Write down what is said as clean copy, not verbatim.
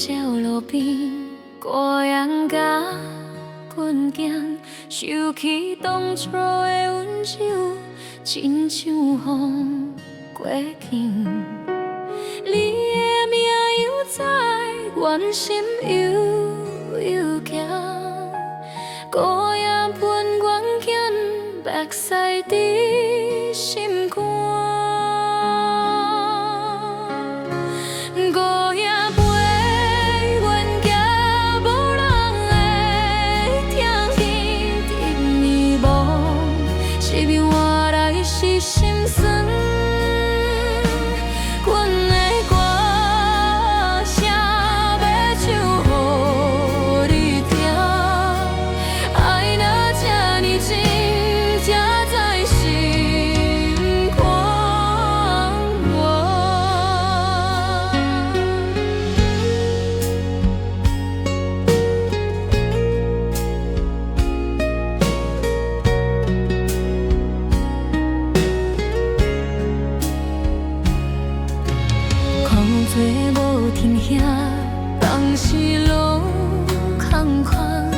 照路边，孤雁甲阮行，想起当初的温柔，亲像风过境。你的名犹在阮心悠悠行，孤雁伴阮行，目屎伫心肝。孤影飞远行，无人会听见甜蜜梦，一面换来是心酸。阮的歌声要唱予你听，爱若这呢真，才在心肝窝。风吹无停歇，当时路空空。